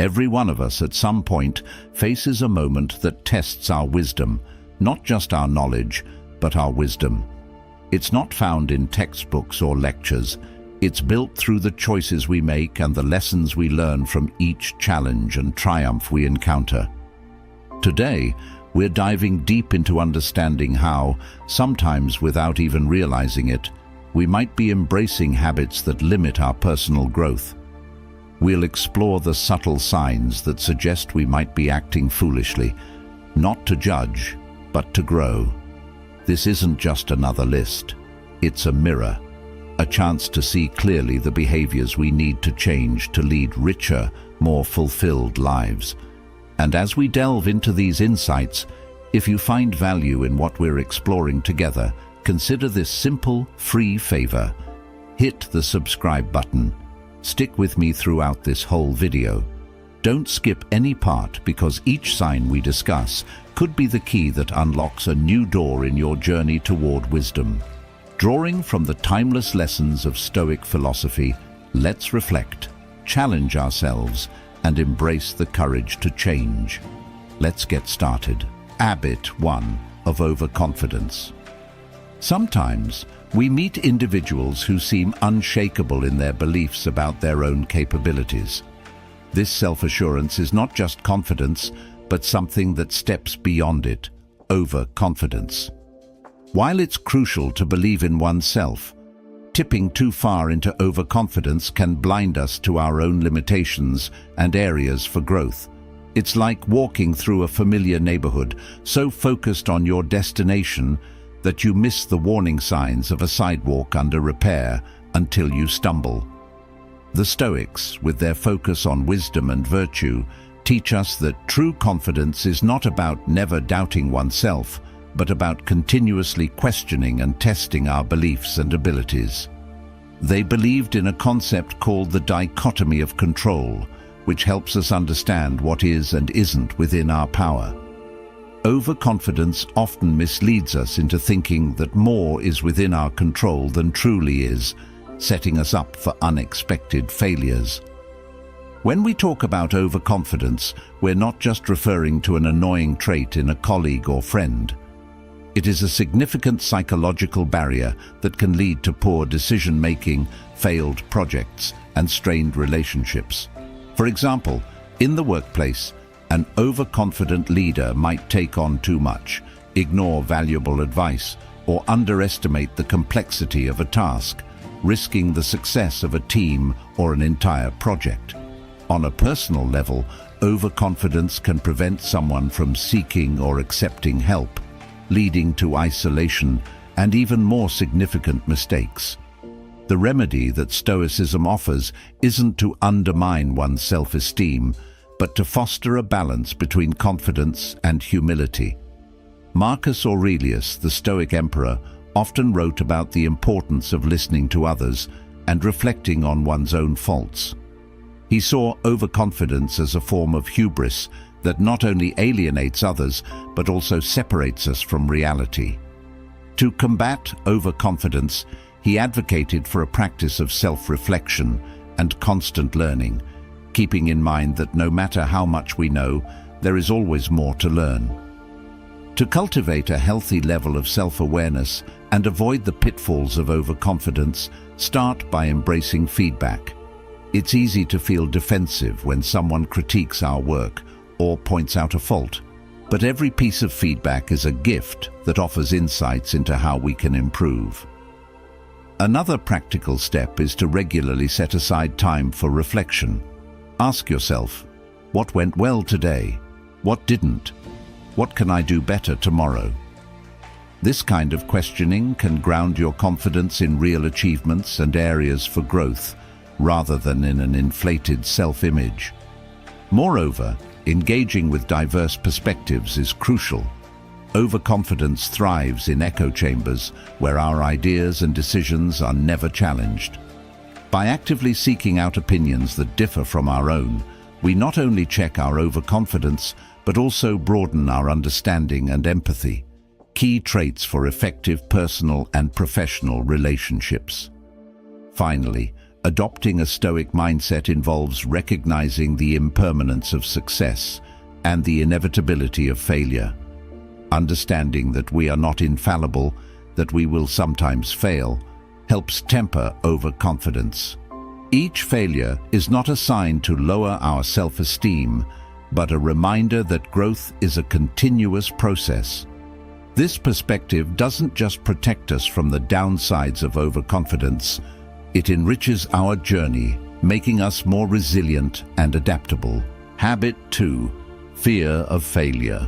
Every one of us at some point faces a moment that tests our wisdom, not just our knowledge, but our wisdom. It's not found in textbooks or lectures. It's built through the choices we make and the lessons we learn from each challenge and triumph we encounter. Today, we're diving deep into understanding how, sometimes without even realizing it, we might be embracing habits that limit our personal growth. We'll explore the subtle signs that suggest we might be acting foolishly, not to judge, but to grow. This isn't just another list. It's a mirror, a chance to see clearly the behaviors we need to change to lead richer, more fulfilled lives. And as we delve into these insights, if you find value in what we're exploring together, consider this simple, free favor. Hit the subscribe button. Stick with me throughout this whole video. Don't skip any part, because each sign we discuss could be the key that unlocks a new door in your journey toward wisdom. Drawing from the timeless lessons of Stoic philosophy, let's reflect, challenge ourselves, and embrace the courage to change. Let's get started. Habit 1 of overconfidence. Sometimes we meet individuals who seem unshakable in their beliefs about their own capabilities. This self-assurance is not just confidence, but something that steps beyond it, overconfidence. While it's crucial to believe in oneself, tipping too far into overconfidence can blind us to our own limitations and areas for growth. It's like walking through a familiar neighborhood, so focused on your destination that you miss the warning signs of a sidewalk under repair until you stumble. The Stoics, with their focus on wisdom and virtue, teach us that true confidence is not about never doubting oneself, but about continuously questioning and testing our beliefs and abilities. They believed in a concept called the dichotomy of control, which helps us understand what is and isn't within our power. Overconfidence often misleads us into thinking that more is within our control than truly is, setting us up for unexpected failures. When we talk about overconfidence, we're not just referring to an annoying trait in a colleague or friend. It is a significant psychological barrier that can lead to poor decision-making, failed projects, and strained relationships. For example, in the workplace, an overconfident leader might take on too much, ignore valuable advice, or underestimate the complexity of a task, risking the success of a team or an entire project. On a personal level, overconfidence can prevent someone from seeking or accepting help, leading to isolation and even more significant mistakes. The remedy that Stoicism offers isn't to undermine one's self-esteem, but to foster a balance between confidence and humility. Marcus Aurelius, the Stoic emperor, often wrote about the importance of listening to others and reflecting on one's own faults. He saw overconfidence as a form of hubris that not only alienates others, but also separates us from reality. To combat overconfidence, he advocated for a practice of self-reflection and constant learning, keeping in mind that no matter how much we know, there is always more to learn. To cultivate a healthy level of self-awareness and avoid the pitfalls of overconfidence, start by embracing feedback. It's easy to feel defensive when someone critiques our work or points out a fault, but every piece of feedback is a gift that offers insights into how we can improve. Another practical step is to regularly set aside time for reflection. Ask yourself, what went well today? What didn't? What can I do better tomorrow? This kind of questioning can ground your confidence in real achievements and areas for growth, rather than in an inflated self-image. Moreover, engaging with diverse perspectives is crucial. Overconfidence thrives in echo chambers where our ideas and decisions are never challenged. By actively seeking out opinions that differ from our own, we not only check our overconfidence, but also broaden our understanding and empathy, key traits for effective personal and professional relationships. Finally, Adopting a Stoic mindset involves recognizing the impermanence of success and the inevitability of failure. Understanding that we are not infallible, that we will sometimes fail, helps temper overconfidence. Each failure is not a sign to lower our self-esteem, but a reminder that growth is a continuous process. This perspective doesn't just protect us from the downsides of overconfidence, it enriches our journey, making us more resilient and adaptable. Habit 2. Fear of failure.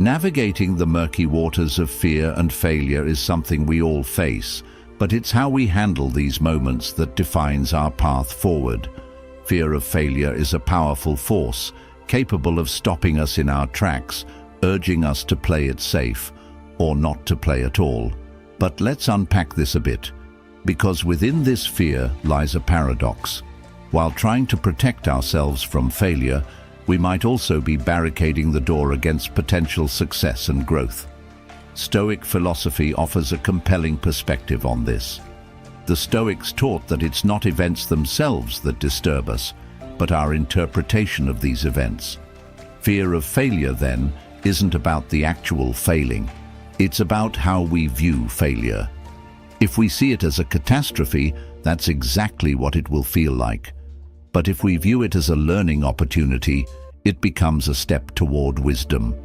Navigating the murky waters of fear and failure is something we all face, but it's how we handle these moments that defines our path forward. Fear of failure is a powerful force, capable of stopping us in our tracks, urging us to play it safe, or not to play at all. But let's unpack this a bit, because within this fear lies a paradox. While trying to protect ourselves from failure, we might also be barricading the door against potential success and growth. Stoic philosophy offers a compelling perspective on this. The Stoics taught that it's not events themselves that disturb us, but our interpretation of these events. Fear of failure, then, isn't about the actual failing. It's about how we view failure. If we see it as a catastrophe, that's exactly what it will feel like. But if we view it as a learning opportunity, it becomes a step toward wisdom.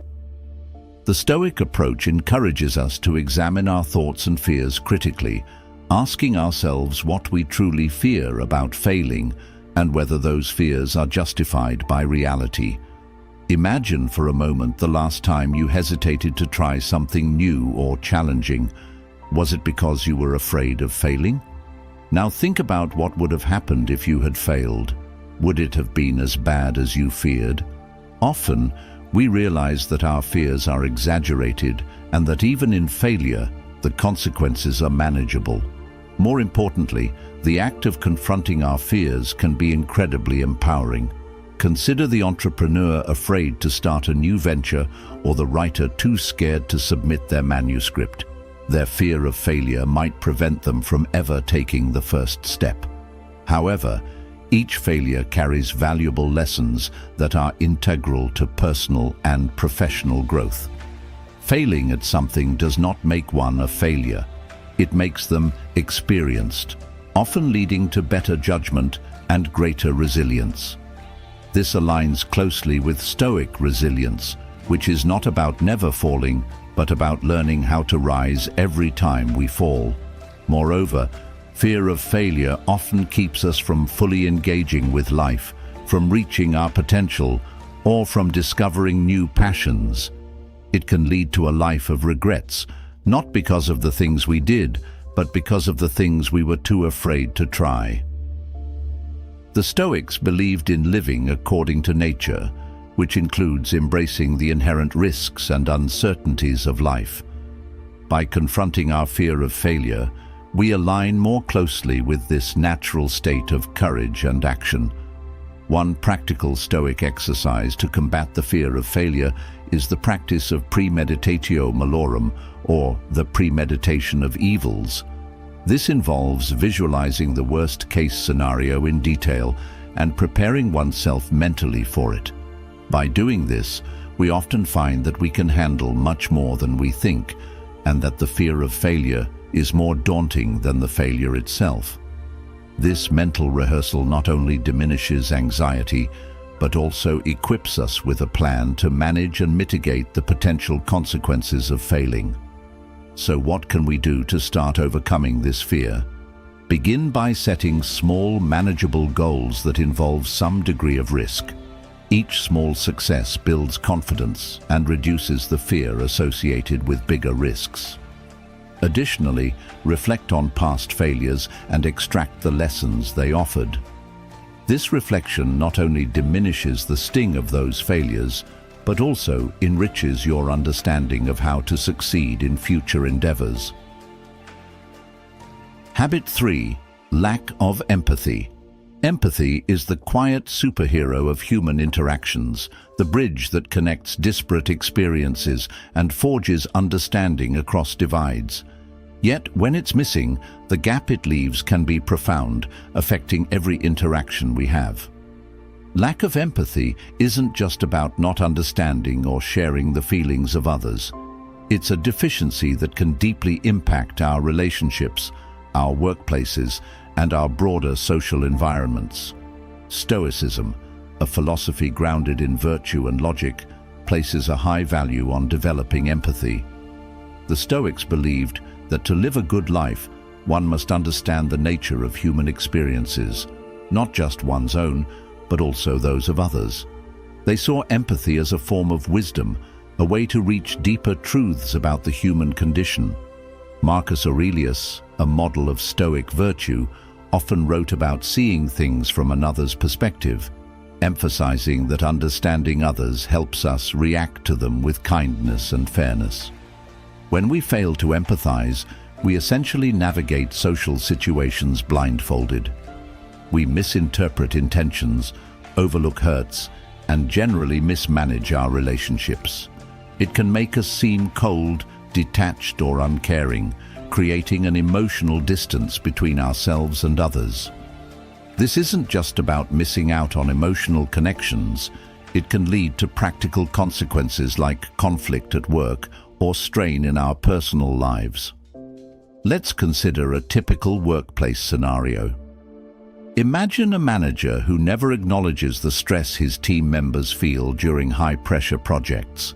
The Stoic approach encourages us to examine our thoughts and fears critically, asking ourselves what we truly fear about failing and whether those fears are justified by reality. Imagine for a moment the last time you hesitated to try something new or challenging. Was it because you were afraid of failing? Now think about what would have happened if you had failed. Would it have been as bad as you feared? Often, we realize that our fears are exaggerated and that even in failure, the consequences are manageable. More importantly, the act of confronting our fears can be incredibly empowering. Consider the entrepreneur afraid to start a new venture or the writer too scared to submit their manuscript. Their fear of failure might prevent them from ever taking the first step. However, each failure carries valuable lessons that are integral to personal and professional growth. Failing at something does not make one a failure. It makes them experienced, often leading to better judgment and greater resilience. This aligns closely with Stoic resilience, which is not about never falling, but about learning how to rise every time we fall. Moreover, fear of failure often keeps us from fully engaging with life, from reaching our potential, or from discovering new passions. It can lead to a life of regrets, not because of the things we did, but because of the things we were too afraid to try. The Stoics believed in living according to nature, which includes embracing the inherent risks and uncertainties of life. By confronting our fear of failure, we align more closely with this natural state of courage and action. One practical Stoic exercise to combat the fear of failure is the practice of premeditatio malorum, or the premeditation of evils. This involves visualizing the worst-case scenario in detail and preparing oneself mentally for it. By doing this, we often find that we can handle much more than we think, and that the fear of failure is more daunting than the failure itself. This mental rehearsal not only diminishes anxiety, but also equips us with a plan to manage and mitigate the potential consequences of failing. So what can we do to start overcoming this fear? Begin by setting small, manageable goals that involve some degree of risk. Each small success builds confidence and reduces the fear associated with bigger risks. Additionally, reflect on past failures and extract the lessons they offered. This reflection not only diminishes the sting of those failures, but also enriches your understanding of how to succeed in future endeavors. Habit 3. Lack of empathy. Empathy is the quiet superhero of human interactions, the bridge that connects disparate experiences and forges understanding across divides. Yet, when it's missing, the gap it leaves can be profound, affecting every interaction we have. Lack of empathy isn't just about not understanding or sharing the feelings of others. It's a deficiency that can deeply impact our relationships, our workplaces, and our broader social environments. Stoicism, a philosophy grounded in virtue and logic, places a high value on developing empathy. The Stoics believed that to live a good life, one must understand the nature of human experiences, not just one's own, but also those of others. They saw empathy as a form of wisdom, a way to reach deeper truths about the human condition. Marcus Aurelius, a model of Stoic virtue, often wrote about seeing things from another's perspective, emphasizing that understanding others helps us react to them with kindness and fairness. When we fail to empathize, we essentially navigate social situations blindfolded. We misinterpret intentions, overlook hurts, and generally mismanage our relationships. It can make us seem cold, detached, or uncaring, creating an emotional distance between ourselves and others. This isn't just about missing out on emotional connections. It can lead to practical consequences like conflict at work or strain in our personal lives. Let's consider a typical workplace scenario. Imagine a manager who never acknowledges the stress his team members feel during high-pressure projects.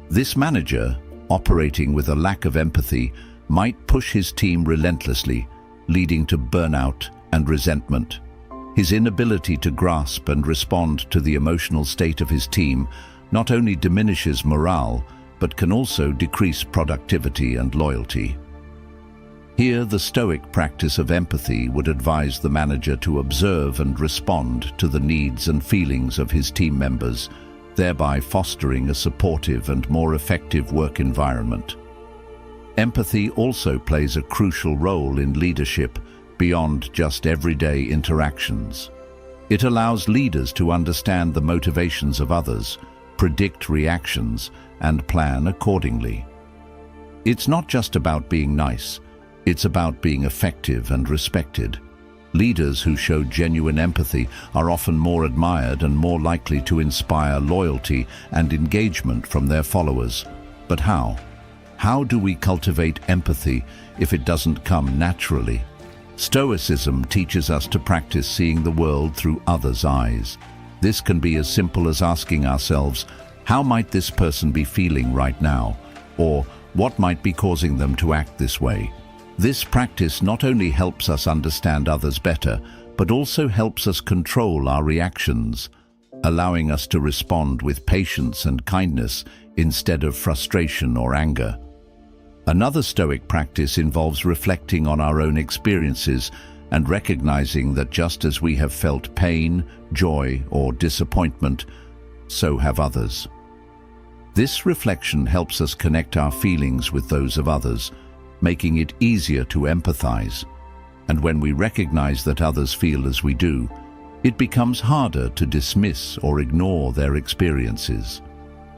This manager, operating with a lack of empathy, might push his team relentlessly, leading to burnout and resentment. His inability to grasp and respond to the emotional state of his team not only diminishes morale, but can also decrease productivity and loyalty. Here, the Stoic practice of empathy would advise the manager to observe and respond to the needs and feelings of his team members, thereby fostering a supportive and more effective work environment. Empathy also plays a crucial role in leadership beyond just everyday interactions. It allows leaders to understand the motivations of others, predict reactions, and plan accordingly. It's not just about being nice, it's about being effective and respected. Leaders who show genuine empathy are often more admired and more likely to inspire loyalty and engagement from their followers. But how? How do we cultivate empathy if it doesn't come naturally? Stoicism teaches us to practice seeing the world through others' eyes. This can be as simple as asking ourselves, how might this person be feeling right now? Or what might be causing them to act this way? This practice not only helps us understand others better, but also helps us control our reactions, allowing us to respond with patience and kindness instead of frustration or anger. Another Stoic practice involves reflecting on our own experiences and recognizing that just as we have felt pain, joy, or disappointment, so have others. This reflection helps us connect our feelings with those of others, making it easier to empathize. And when we recognize that others feel as we do, it becomes harder to dismiss or ignore their experiences.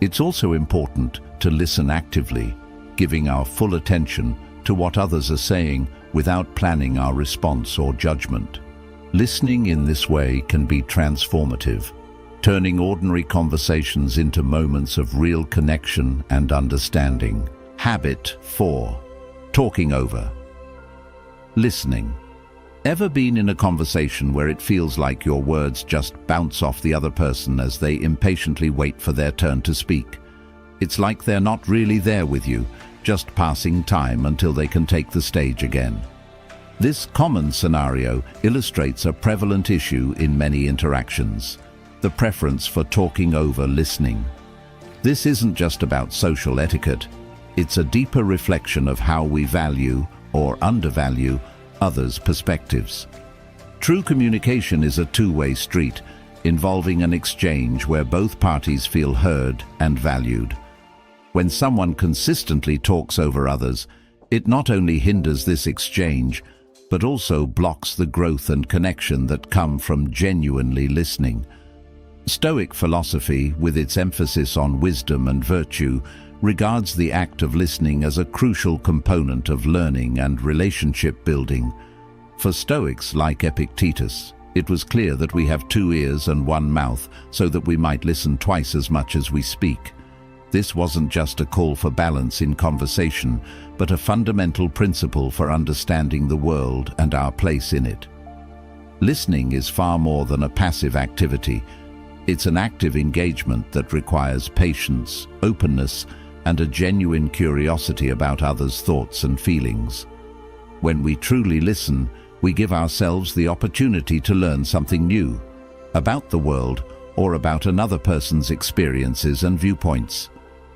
It's also important to listen actively, giving our full attention to what others are saying without planning our response or judgment. Listening in this way can be transformative, turning ordinary conversations into moments of real connection and understanding. Habit 4. Talking over. Listening. Ever been in a conversation where it feels like your words just bounce off the other person as they impatiently wait for their turn to speak? It's like they're not really there with you, just passing time until they can take the stage again. This common scenario illustrates a prevalent issue in many interactions: the preference for talking over listening. This isn't just about social etiquette. It's a deeper reflection of how we value or undervalue others' perspectives. True communication is a two-way street, involving an exchange where both parties feel heard and valued. When someone consistently talks over others, it not only hinders this exchange, but also blocks the growth and connection that come from genuinely listening. Stoic philosophy, with its emphasis on wisdom and virtue, regards the act of listening as a crucial component of learning and relationship building. For Stoics like Epictetus, it was clear that we have 2 ears and 1 mouth so that we might listen twice as much as we speak. This wasn't just a call for balance in conversation, but a fundamental principle for understanding the world and our place in it. Listening is far more than a passive activity. It's an active engagement that requires patience, openness, and a genuine curiosity about others' thoughts and feelings. When we truly listen, we give ourselves the opportunity to learn something new about the world or about another person's experiences and viewpoints.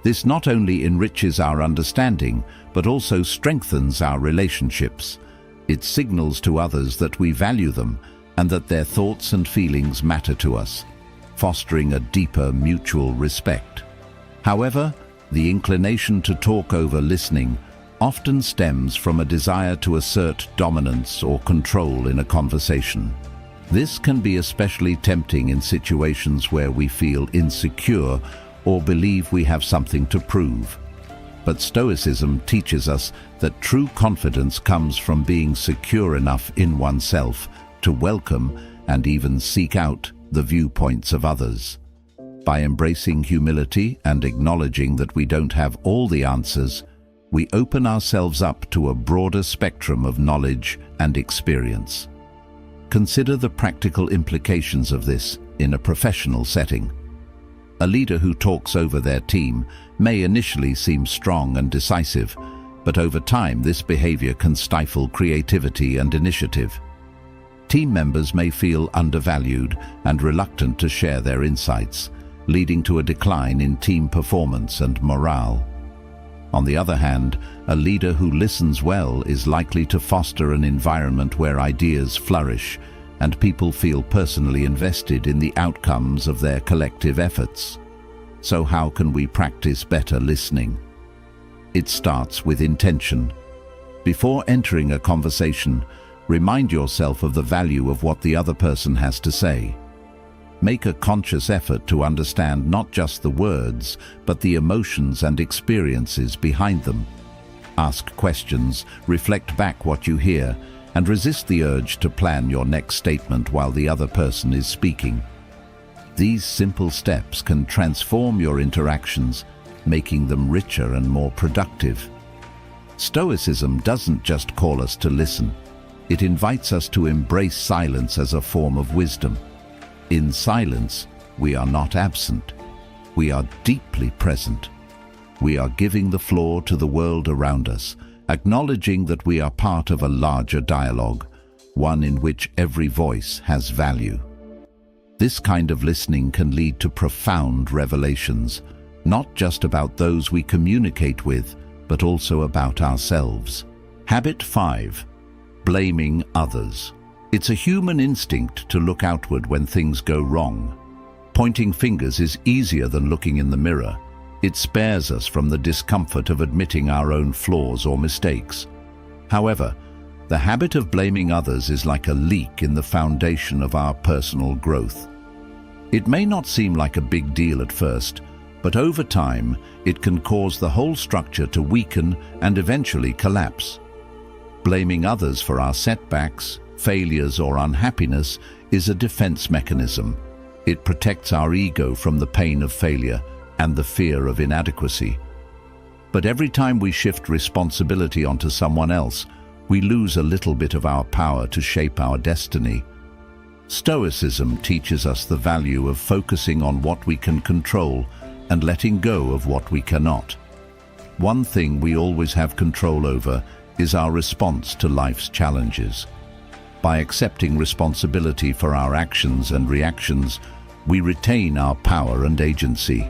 This not only enriches our understanding, but also strengthens our relationships. It signals to others that we value them and that their thoughts and feelings matter to us, fostering a deeper mutual respect. However, the inclination to talk over listening often stems from a desire to assert dominance or control in a conversation. This can be especially tempting in situations where we feel insecure or believe we have something to prove. But Stoicism teaches us that true confidence comes from being secure enough in oneself to welcome and even seek out the viewpoints of others. By embracing humility and acknowledging that we don't have all the answers, we open ourselves up to a broader spectrum of knowledge and experience. Consider the practical implications of this in a professional setting. A leader who talks over their team may initially seem strong and decisive, but over time this behavior can stifle creativity and initiative. Team members may feel undervalued and reluctant to share their insights, leading to a decline in team performance and morale. On the other hand, a leader who listens well is likely to foster an environment where ideas flourish and people feel personally invested in the outcomes of their collective efforts. So how can we practice better listening? It starts with intention. Before entering a conversation, remind yourself of the value of what the other person has to say. Make a conscious effort to understand not just the words, but the emotions and experiences behind them. Ask questions, reflect back what you hear, and resist the urge to plan your next statement while the other person is speaking. These simple steps can transform your interactions, making them richer and more productive. Stoicism doesn't just call us to listen. It invites us to embrace silence as a form of wisdom. In silence, we are not absent. We are deeply present. We are giving the floor to the world around us, acknowledging that we are part of a larger dialogue, one in which every voice has value. This kind of listening can lead to profound revelations, not just about those we communicate with, but also about ourselves. Habit 5. Blaming others. It's a human instinct to look outward when things go wrong. Pointing fingers is easier than looking in the mirror. It spares us from the discomfort of admitting our own flaws or mistakes. However, the habit of blaming others is like a leak in the foundation of our personal growth. It may not seem like a big deal at first, but over time, it can cause the whole structure to weaken and eventually collapse. Blaming others for our setbacks, failures, or unhappiness is a defense mechanism. It protects our ego from the pain of failure and the fear of inadequacy. But every time we shift responsibility onto someone else, we lose a little bit of our power to shape our destiny. Stoicism teaches us the value of focusing on what we can control and letting go of what we cannot. One thing we always have control over is our response to life's challenges. By accepting responsibility for our actions and reactions, we retain our power and agency.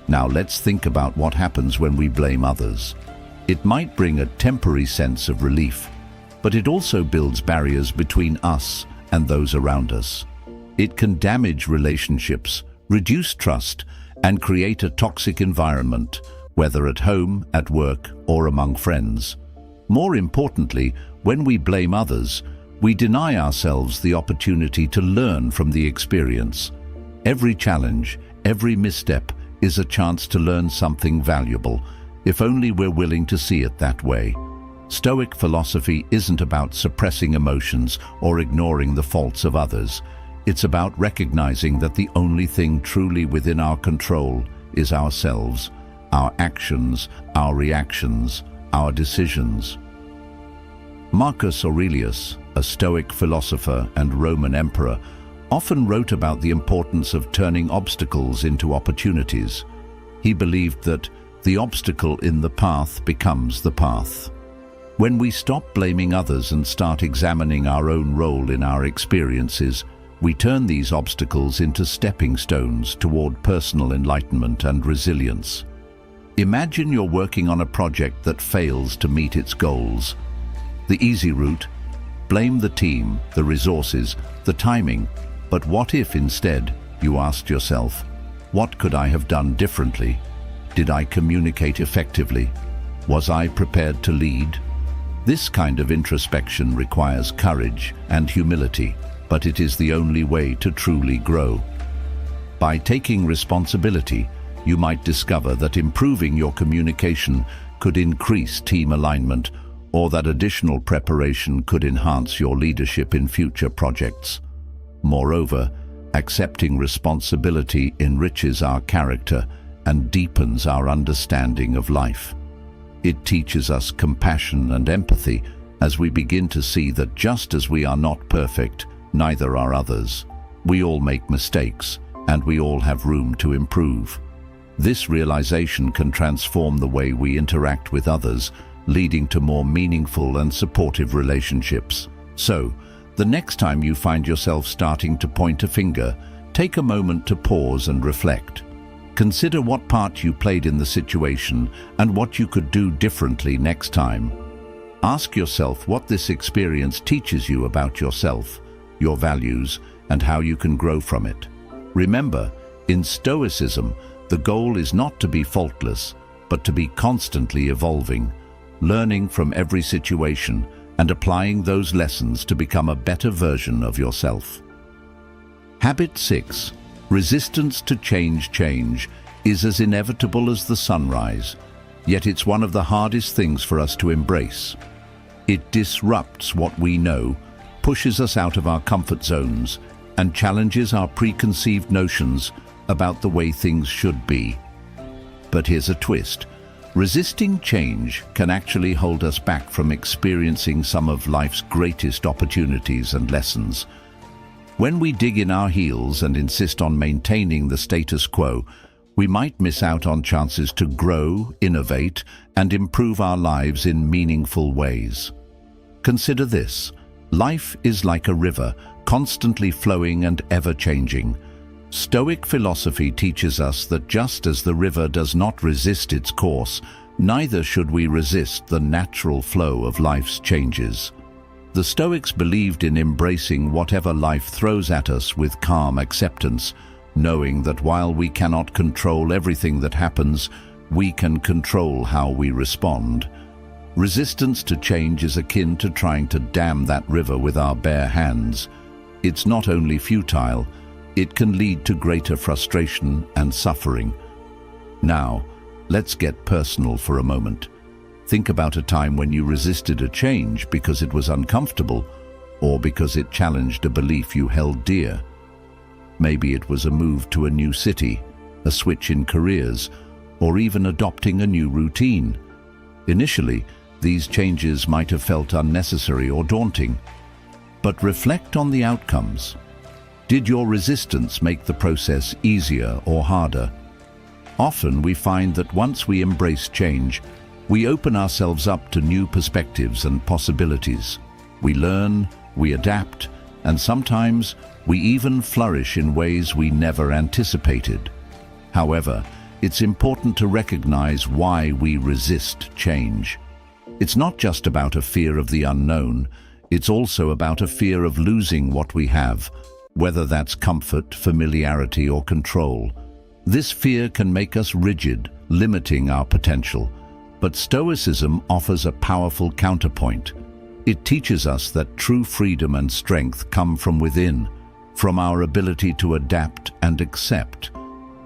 Now let's think about what happens when we blame others. It might bring a temporary sense of relief, but it also builds barriers between us and those around us. It can damage relationships, reduce trust, and create a toxic environment, whether at home, at work, or among friends. More importantly, when we blame others, we deny ourselves the opportunity to learn from the experience. Every challenge, every misstep is a chance to learn something valuable, if only we're willing to see it that way. Stoic philosophy isn't about suppressing emotions or ignoring the faults of others. It's about recognizing that the only thing truly within our control is ourselves, our actions, our reactions, our decisions. Marcus Aurelius, a Stoic philosopher and Roman emperor, often wrote about the importance of turning obstacles into opportunities. He believed that the obstacle in the path becomes the path. When we stop blaming others and start examining our own role in our experiences, we turn these obstacles into stepping stones toward personal enlightenment and resilience. Imagine you're working on a project that fails to meet its goals. The easy route: blame the team, the resources, the timing. But what if instead you asked yourself, what could I have done differently? Did I communicate effectively? Was I prepared to lead? This kind of introspection requires courage and humility, but it is the only way to truly grow. By taking responsibility, you might discover that improving your communication could increase team alignment, or that additional preparation could enhance your leadership in future projects. Moreover, accepting responsibility enriches our character and deepens our understanding of life. It teaches us compassion and empathy as we begin to see that just as we are not perfect, neither are others. We all make mistakes, and we all have room to improve. This realization can transform the way we interact with others, leading to more meaningful and supportive relationships. So, the next time you find yourself starting to point a finger, take a moment to pause and reflect. Consider what part you played in the situation and what you could do differently next time. Ask yourself what this experience teaches you about yourself, your values, and how you can grow from it. Remember, in Stoicism, the goal is not to be faultless, but to be constantly evolving, learning from every situation and applying those lessons to become a better version of yourself. Habit 6. Resistance to change is as inevitable as the sunrise, yet it's one of the hardest things for us to embrace. It disrupts what we know, pushes us out of our comfort zones, and challenges our preconceived notions about the way things should be. But here's a twist. Resisting change can actually hold us back from experiencing some of life's greatest opportunities and lessons. When we dig in our heels and insist on maintaining the status quo, we might miss out on chances to grow, innovate, and improve our lives in meaningful ways. Consider this. Life is like a river, constantly flowing and ever-changing. Stoic philosophy teaches us that just as the river does not resist its course, neither should we resist the natural flow of life's changes. The Stoics believed in embracing whatever life throws at us with calm acceptance, knowing that while we cannot control everything that happens, we can control how we respond. Resistance to change is akin to trying to dam that river with our bare hands. It's not only futile, it can lead to greater frustration and suffering. Now, let's get personal for a moment. Think about a time when you resisted a change because it was uncomfortable or because it challenged a belief you held dear. Maybe it was a move to a new city, a switch in careers, or even adopting a new routine. Initially, these changes might have felt unnecessary or daunting. But reflect on the outcomes. Did your resistance make the process easier or harder? Often we find that once we embrace change, we open ourselves up to new perspectives and possibilities. We learn, we adapt, and sometimes we even flourish in ways we never anticipated. However, it's important to recognize why we resist change. It's not just about a fear of the unknown, it's also about a fear of losing what we have, whether that's comfort, familiarity, or control. This fear can make us rigid, limiting our potential. But Stoicism offers a powerful counterpoint. It teaches us that true freedom and strength come from within, from our ability to adapt and accept,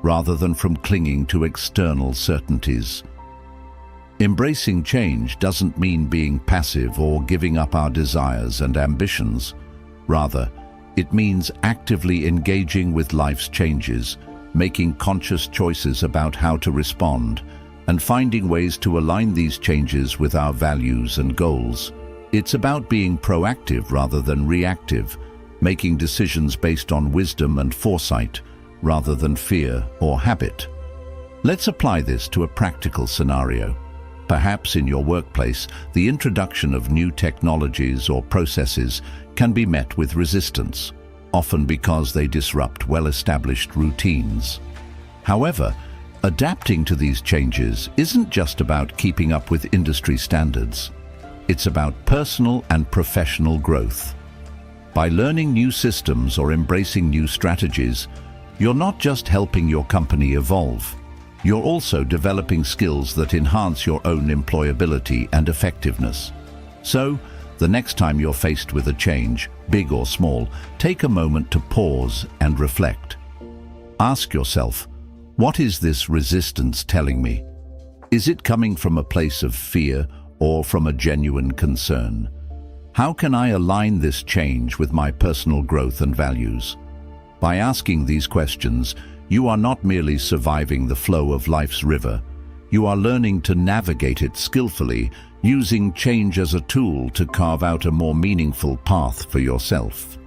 rather than from clinging to external certainties. Embracing change doesn't mean being passive or giving up our desires and ambitions. Rather, it means actively engaging with life's changes, making conscious choices about how to respond, and finding ways to align these changes with our values and goals. It's about being proactive rather than reactive, making decisions based on wisdom and foresight rather than fear or habit. Let's apply this to a practical scenario. Perhaps in your workplace, the introduction of new technologies or processes can be met with resistance, often because they disrupt well-established routines. However, adapting to these changes isn't just about keeping up with industry standards. It's about personal and professional growth. By learning new systems or embracing new strategies, you're not just helping your company evolve. You're also developing skills that enhance your own employability and effectiveness. So, the next time you're faced with a change, big or small, take a moment to pause and reflect. Ask yourself, what is this resistance telling me? Is it coming from a place of fear or from a genuine concern? How can I align this change with my personal growth and values? By asking these questions, you are not merely surviving the flow of life's river. You are learning to navigate it skillfully, using change as a tool to carve out a more meaningful path for yourself.